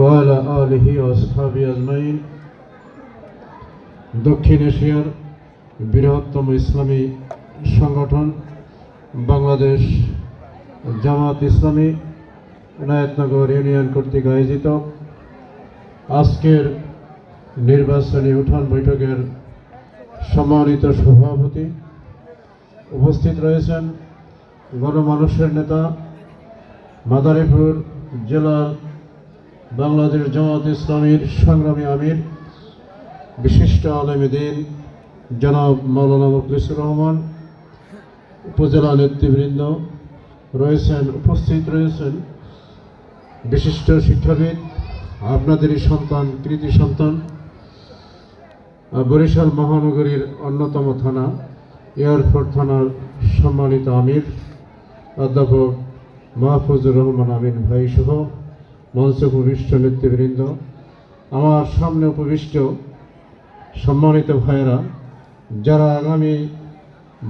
ওয়ালা আলিহি ওয়াসহাবি আজমাইন। দক্ষিণ এশিয়ার বৃহত্তম ইসলামী সংগঠন বাংলাদেশ জামাত ইসলামী এনায়েতনগর ইউনিয়ন কর্তৃক আয়োজিত আজকের নির্বাচনী উঠান বৈঠকের সম্মানিত সভাপতি, উপস্থিত রয়েছেন গণমানুষের নেতা, মাদারীপুর জেলার বাংলাদেশ জামাত ইসলামীর সংগ্রামী আমির, বিশিষ্ট আলেমে দ্বীন জনাব মাওলানা মুখলিসুর রহমান, উপজেলা নেতৃবৃন্দ রয়েছেন, উপস্থিত রয়েছেন বিশিষ্ট শিক্ষাবিদ, আপনাদেরই সন্তান, কৃতি সন্তান, বরিশাল মহানগরীর অন্যতম থানা এয়ারপোর্ট থানার সম্মানিত আমির অধ্যাপক মাহফুজুর রহমান আমিন ভাই সহ মঞ্চে উপবিষ্ট নেতৃবৃন্দ, আমার সামনে উপবিষ্ট সম্মানিত ভাইয়েরা যারা আগামী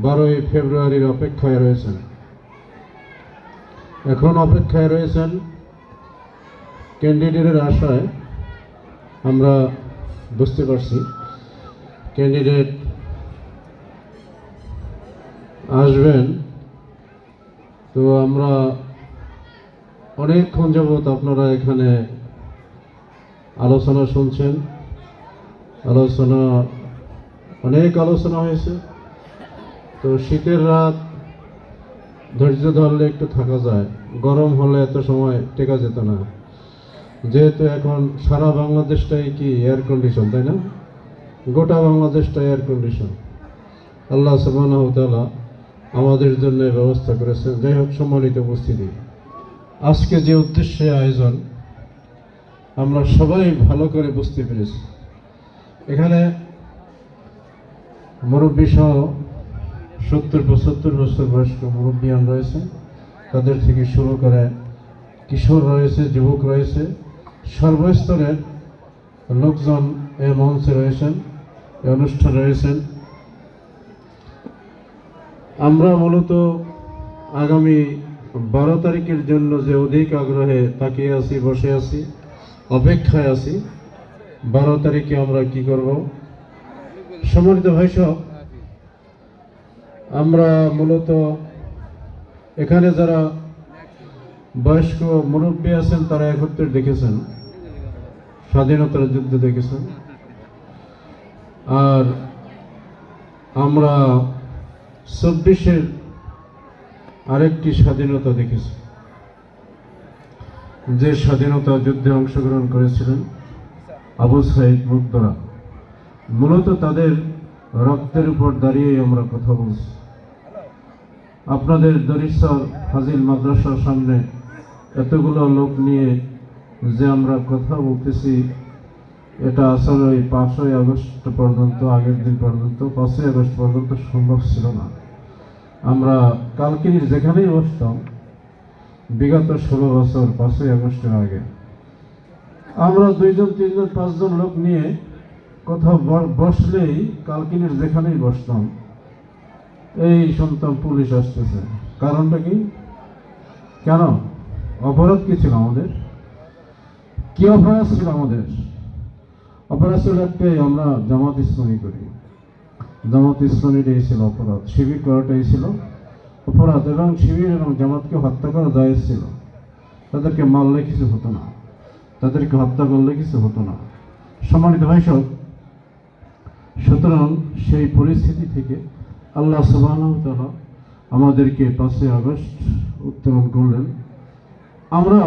12ই ফেব্রুয়ারির অপেক্ষায় রয়েছেন, এখন অপেক্ষায় রয়েছেন ক্যান্ডিডেটের আশায়। আমরা বুঝতে পারছি ক্যান্ডিডেট আসবেন, তো আমরা অনেকক্ষণ যাবৎ আপনারা এখানে আলোচনা শুনছেন। অনেক আলোচনা হয়েছে। তো শীতের রাত ধৈর্য ধরলে একটু থাকা যায়, গরম হলে এত সময় টেকা যেত না। যেহেতু এখন সারা বাংলাদেশটাই কি এয়ার কন্ডিশন, তাই না? গোটা বাংলাদেশটা এয়ার কন্ডিশন আল্লাহ সুবহানাহু ওয়া তাআলা আমাদের জন্য ব্যবস্থা করেছেন। যাই হোক, সম্মানিত উপস্থিতি, আজকে যে উদ্দেশ্যে আয়োজন আমরা সবাই ভালো করে বুঝতে পেরেছি। এখানে মুরব্বী সহ 70-75 বছর বয়স্ক মুরব্বিয়ান রয়েছে, তাদের থেকে শুরু করে কিশোর রয়েছে, যুবক রয়েছে, সর্বস্তরের লোকজন এ মঞ্চে রয়েছেন, এ অনুষ্ঠান রয়েছেন। আমরা মূলত আগামী 12 তারিখের জন্য যে অধিক আগ্রহে তাকিয়ে আছি, বসে আছি, অপেক্ষায় আছি। 12 তারিখে আমরা কি করব? সম্মানিত ভাই সব, আমরা মূলত এখানে যারা বয়স্ক মুরব্বী আছেন তারা 71 দেখেছেন, স্বাধীনতার যুদ্ধ দেখেছেন, আর আমরা 24-এর আরেকটি স্বাধীনতা দেখেছি, যে স্বাধীনতা যুদ্ধে অংশগ্রহণ করেছিলেন আবু সাইদ মুগ্ধরা। মূলত তাদের রক্তের উপর দাঁড়িয়ে আমরা কথা বলছি। আপনাদের দরিশ্বর ফাজিল মাদ্রাসার সামনে এতগুলো লোক নিয়ে যে আমরা কথা বলতেছি, এটা আসলে ওই 5ই আগস্ট পর্যন্ত, আগের দিন পর্যন্ত, 5ই আগস্ট পর্যন্ত সম্ভব ছিল না। আমরা কালকিনির যেখানেই বসতাম বিগত 16 বছর 5ই আগস্টের আগে, আমরা 2জন 3জন 5জন লোক নিয়ে কোথাও বসলেই কালকিনির যেখানেই বসতাম এই শুনতাম পুলিশ আসতেছে। কারণটা কি? কেন? অপরাধ কি ছিল আমাদের? কি অপরাধ ছিল আমাদের? অপরাধ ছিল একটাই, আমরা জামাত ইসলামী করি। জামাত ইসলামীটাই ছিল অপরাধ, শিবির করাটাই ছিল অপরাধ, এবং শিবির এবং জামাতকে হত্যা করা জায়েজ ছিল। তাদেরকে মারলে কিছু হতো না, তাদেরকে হত্যা করলে কিছু হতো না। সম্মানিত ভাই সব, সুতরাং সেই পরিস্থিতি থেকে আল্লাহ সুবহানাহু ওয়া তাআলা আমাদেরকে 5ই আগস্ট উত্তোলন করলেন। আমরা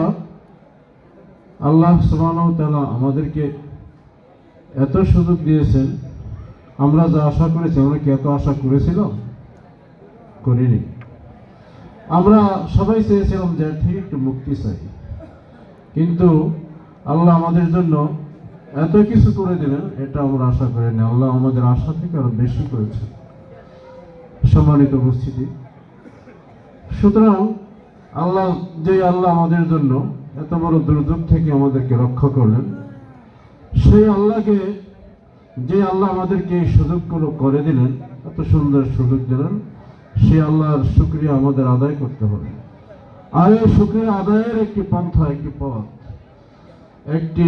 আল্লাহ সুবহানাহু ওয়া তাআলা আমাদেরকে এত সুযোগ দিয়েছেন, আমরা যা আশা করেছি, আমরা কি এত আশা করেছিলাম? করিনি। আমরা সবাই চেয়েছিলাম যে ঠিক একটু মুক্তি চাই, কিন্তু আল্লাহ আমাদের জন্য এত কিছু করে দিলেন এটা আমরা আশা করিনি। আল্লাহ আমাদের আশা থেকে আরো বেশি করেছে। সম্মানিত উপস্থিতি, সুতরাং আল্লাহ আমাদের জন্য এত বড় দুর্যোগ থেকে আমাদেরকে রক্ষা করলেন, সেই আল্লাহকে, যে আল্লাহ আমাদেরকে এই সুযোগগুলো করে দিলেন, এত সুন্দর সুযোগ দিলেন, সেই আল্লাহর শুকরিয়া আমাদের আদায় করতে হবে। আর এই শুকরিয়া আদায়ের একটি পন্থা, একটি পথ, একটি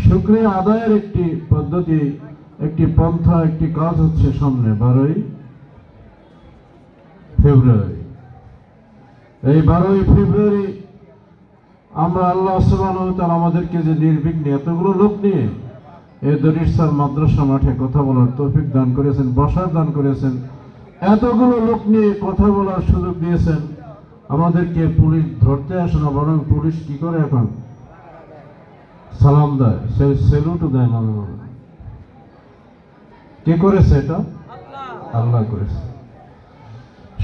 শুকরিয়া আদায়ের একটি পদ্ধতি, একটি পন্থা, একটি কাজ হচ্ছে সামনে 12ই ফেব্রুয়ারি। এই 12ই ফেব্রুয়ারি আমরা আল্লাহ সুবহানাহু ওয়া তাআলা আমাদেরকে যে নির্বিঘ্নে এতগুলো লোক নিয়ে এই দরিরসার মাদ্রাসা মাঠে কথা বলার তৌফিক দান করেছেন, বসার দান করেছেন, এতগুলো লোক নিয়ে কথা বলার সুযোগ দিয়েছেন। আমাদেরকে পুলিশ ধরতে আসে না, বরং পুলিশ কি করে এখন সালাম দেয়, সেলুটও দেয় মাঝে মাঝে। কে করেছে এটা? আল্লাহ করেছে।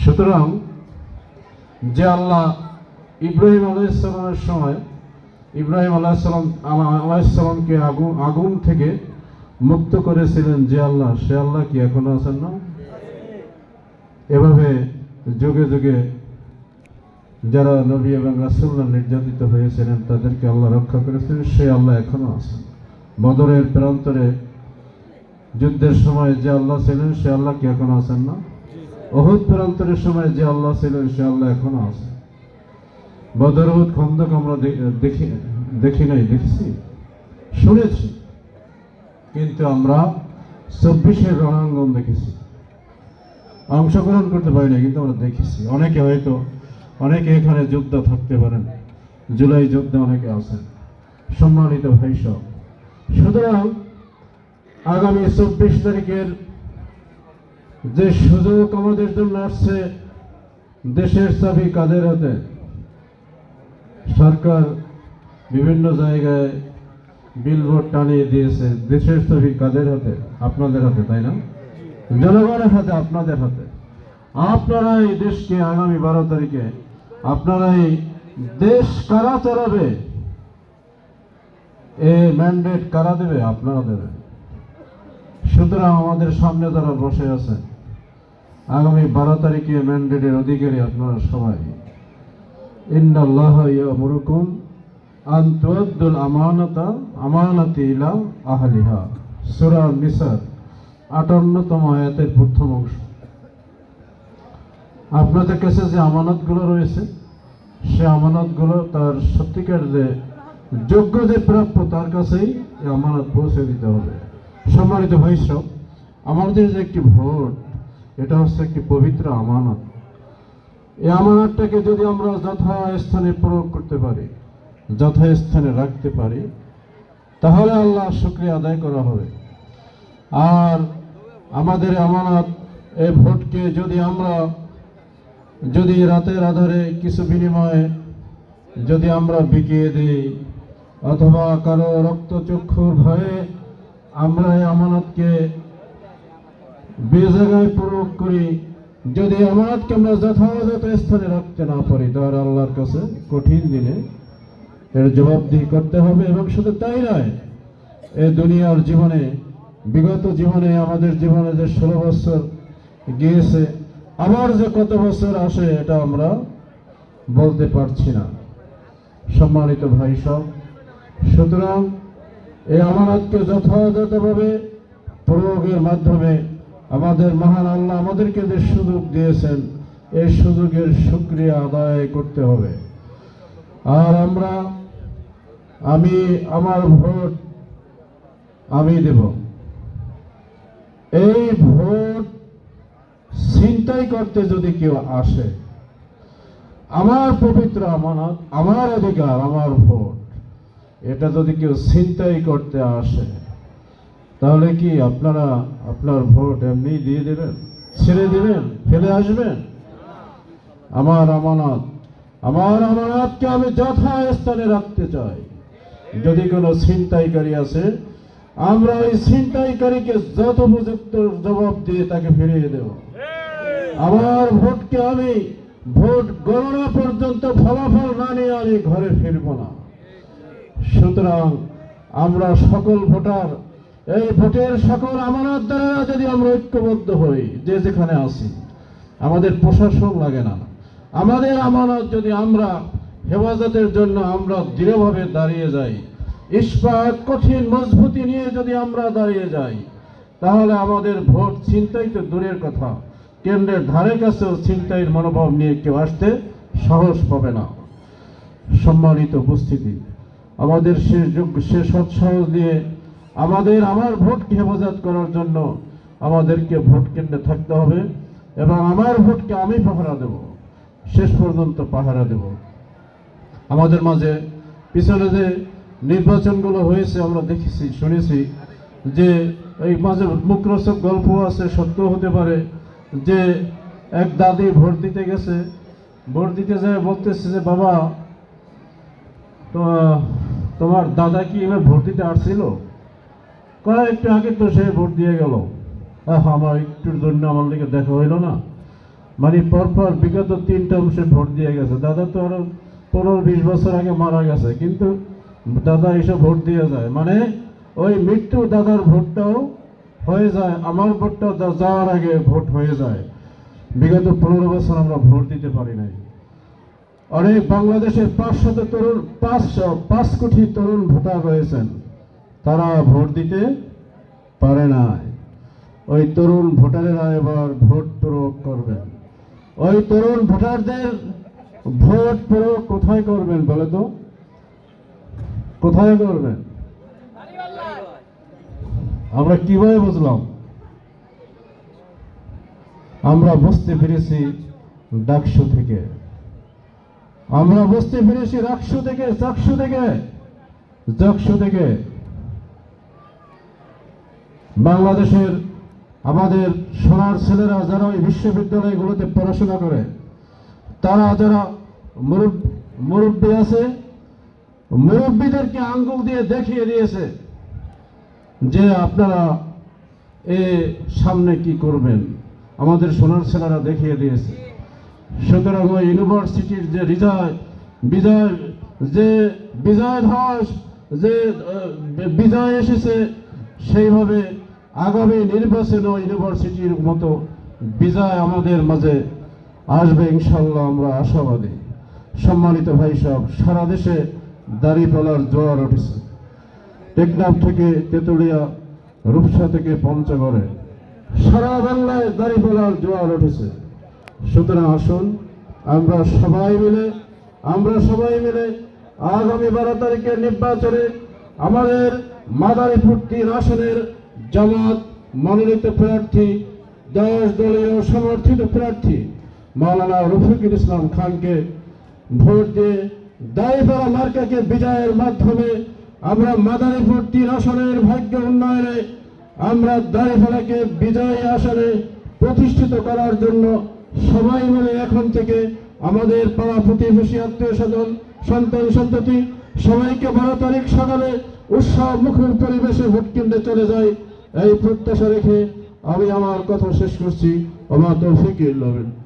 সুতরাং যে আল্লাহ ইব্রাহিম আলাইহিসসালামের সময় ইব্রাহিম আলাইহিসসালামকে আগুন থেকে মুক্ত করেছিলেন যে আল্লাহ, সে আল্লাহ কি এখনো আছেন না? এভাবে যুগে যুগে যারা নবী এবং রাসূলরা নির্যাতিত হয়েছিলেন তাদেরকে আল্লাহ রক্ষা করেছিলেন, সে আল্লাহ এখনো আছেন। বদরের প্রান্তরে যুদ্ধের সময় যে আল্লাহ ছিলেন সে আল্লাহ কি এখনো আছেন না? উহুদ প্রান্তরের সময় যে আল্লাহ ছিলেন সে আল্লাহ এখনো আছেন। বদর, উহুদ, খন্দক আমরা দেখি নাই, দেখেছি, শুনেছি, কিন্তু আমরা 24-এর রণাঙ্গন দেখেছি, অংশগ্রহণ করতে পারি না, কিন্তু আমরা দেখেছি। অনেকে এখানে যোদ্ধা থাকতে পারেন, জুলাই যোদ্ধা অনেকে আছেন, সম্মানিত ভাই সব। সুতরাং আগামী 24 তারিখের যে সুযোগ আমাদের জন্য আসছে, দেশের চাবি কাদের হাতে? সরকার বিভিন্ন জায়গায় বিলবোর্ড টানিয়ে দিয়েছে, দেশের চাবি কাদের হাতে? আপনাদের হাতে, তাই না? জনগণের হাতে, আপনাদের হাতে। আপনারা এই দেশকে আগামী 12 তারিখে আপনারা এই দেশ কারা চালাবে, এই ম্যান্ডেট কারা দেবে? আপনারা দেবেন। সুতরাং আমাদের সামনে যারা বসে আছে, আগামী 12 তারিখে ম্যান্ডেটের অধিকারী আপনারা সবাই। ইন্নাল্লাহা ইয়ামুরুকুম আন তুআদ্দুল আমানাতি ইলা আহলিহা, সূরা নিসার 58তম আয়াতের প্রথম অংশ। আপনাদের কাছে যে আমানতগুলো রয়েছে, সে আমানতগুলো তার সত্যিকার যে যোগ্য যে প্রাপ্য তার কাছেই এই আমানত পৌঁছে দিতে হবে। সম্মানিত ভাই সব, আমাদের যে একটি ভোট, এটা হচ্ছে একটি পবিত্র আমানত। এই আমানতটাকে যদি আমরা যথাস্থানে প্রয়োগ করতে পারি, যথাস্থানে রাখতে পারি, তাহলে আল্লাহ শুকরিয়া আদায় করা হবে। আর আমাদের আমানত, এই ভোটকে যদি রাতের আধারে কিছু বিনিময়ে যদি আমরা বিকিয়ে দিই, অথবা কারো রক্তচক্ষুর ভয়ে আমরা এই আমানতকে বেজায়গায় প্রয়োগ করি, যদি আমানতকে আমরা যথাযথ স্থানে রাখতে না পারি, তাহলে আল্লাহর কাছে কঠিন দিনে এর জবাবদিহি করতে হবে। এবং শুধু তাই নয়, এই দুনিয়ার জীবনে, বিগত জীবনে, আমাদের জীবনে যে 16 বছর গিয়েছে, আবার যে কত বছর আসে এটা আমরা বলতে পারছি না। সম্মানিত ভাই সব, সুতরাং এই আমানতকে যথাযথভাবে প্রয়োগের মাধ্যমে আমাদের মহান আল্লাহ আমাদেরকে যে সুযোগ দিয়েছেন, এই সুযোগের শুকরিয়া আদায় করতে হবে। আর আমার ভোট আমি দেব। এই ভোট ছিনতাই করতে যদি কেউ আসে, আমার পবিত্র আমানত, আমার অধিকার, আমার ভোট, এটা যদি কেউ ছিনতাই করতে আসে, তাহলে কি আপনারা আপনার ভোট এমনি দিয়ে দেবেন, ছেড়ে দিবেন, ফেলে আসবেন? আমার আমানতকে আমি যথাস্থানে রাখতে চাই। যদি কোনো ছিনতাইকারী আছে, আমরা ওই ছিনতাইকারীকে যথোপযুক্ত জবাব দিয়ে তাকে ফিরিয়ে দেব। আমার ভোটকে আমি ভোট গণনা পর্যন্ত ফলাফল না নিয়ে আমি ঘরে ফিরব না। সুতরাং আমরা সকল ভোটার, এই ভোটের সকল আমানতদারেরা যদি আমরা ঐক্যবদ্ধ হই, যে যেখানে আছি, আমাদের প্রশাসন লাগে না, আমাদের আমানত যদি আমরা হেফাজতের জন্য আমরা দৃঢ়ভাবে দাঁড়িয়ে যাই, ইস্পাত কঠিন মজবুতি নিয়ে যদি আমরা দাঁড়িয়ে যাই, তাহলে আমাদের ভোট ছিনতাই তো দূরের কথা, কেন্দ্রের ধারে কাছেও ছিনতাইয়ের মনোভাব নিয়ে কেউ আসতে সাহস পাবে না। সম্মানিত উপস্থিতি, আমাদের সে সৎসাহস দিয়ে আমার ভোটকে হেফাজত করার জন্য আমাদেরকে ভোট কেন্দ্রে থাকতে হবে এবং আমার ভোটকে আমি পাহারা দেব, শেষ পর্যন্ত পাহারা দেব। আমাদের মাঝে পিছনে যে নির্বাচনগুলো হয়েছে আমরা দেখেছি, শুনেছি যে এই মাঝে মুখরোচক গল্প আছে, সত্য হতে পারে, যে এক দাদি ভোট দিতে গেছে, ভোট দিতে যায় বলতেছে যে বাবা তোমার দাদা কি এবার ভোট দিতে আসছিল? একটু আগে তো সে ভোট দিয়ে গেল, আমার একটুর জন্য আমার দিকে দেখা হইল না। মানে পরপর বিগত 3 টার্ম সে ভোট দিয়ে গেছে। দাদা তো আরো 15-20 বছর আগে মারা গেছে, কিন্তু দাদা এসে ভোট দিয়ে যায়। মানে ওই মৃত্যু দাদার ভোটটাও হয়ে যায়, আমার ভোটটাও যাওয়ার আগে ভোট হয়ে যায়। বিগত 15 বছর আমরা ভোট দিতে পারি নাই। অনেক বাংলাদেশের 5 কোটি তরুণ ভোটার রয়েছেন, তারা ভোট দিতে পারে না। ওই তরুণ ভোটারেরা এবার ভোট প্রয়োগ করবেন। ওই তরুণ ভোটারদের ভোট প্রয়োগ কোথায় করবেন বলে তো? কোথায় করবেন? আমরা কিভাবে বুঝলাম? আমরা বুঝতে পেরেছি ডাকসু থেকে, আমরা বুঝতে পেরেছি রাকসু থেকে, চাকসু থেকে, জাকসু থেকে। বাংলাদেশের আমাদের সোনার ছেলেরা যারা ওই বিশ্ববিদ্যালয়গুলোতে পড়াশোনা করে, তারা যারা মুরব্বী আছে, মুরব্বীদেরকে আঙ্গুল দিয়ে দেখিয়ে দিয়েছে যে আপনারা সামনে কি করবেন। আমাদের সোনার ছেলেরা দেখিয়ে দিয়েছে। সুতরাং ওই ইউনিভার্সিটির যে বিজয় ধস, যে বিজয় এসেছে, সেইভাবে আগামী নির্বাচনে ইউনিভার্সিটির মতো বিজয় আমাদের মাঝে আসবে ইনশাল্লাহ, আমরা আশাবাদী। সম্মানিত ভাই সব, সারা দেশে দাঁড়িপাল্লার জোয়ার উঠেছে। টেকনাফ থেকে তেতুলিয়া, রূপসা থেকে পঞ্চগড়ে, সারা বাংলায় দাঁড়িপাল্লার জোয়ার উঠেছে। সুতরাং আসুন আমরা সবাই মিলে আগামী 12 তারিখের নির্বাচনে আমাদের মাদারীপুর 3 আসনের জামাত মনোনীত প্রার্থী, 10 দলীয় সমর্থিত প্রার্থী মাওলানা রফিকুল ইসলাম খানকে ভোট দিয়ে দাঁড়িপাল্লা মার্কাকে বিজয়ের মাধ্যমে আমরা মাদারীপুর 3 আসনের ভাগ্য উন্নয়নে আমরা দাঁড়িপাল্লাকে বিজয়ী আসনে প্রতিষ্ঠিত করার জন্য সবাই মিলে এখন থেকে আমাদের পাড়া প্রতিবেশী, আত্মীয় স্বজন, সন্তান সন্ততি সবাইকে 12 তারিখ সকালে উৎসব মুখর পরিবেশে ভোট কেন্দ্রে চলে যায়, এই প্রত্যাশা রেখে আমি আমার কথা শেষ করছি। ওমা তৌফিক ইল্লা বিল্লাহ।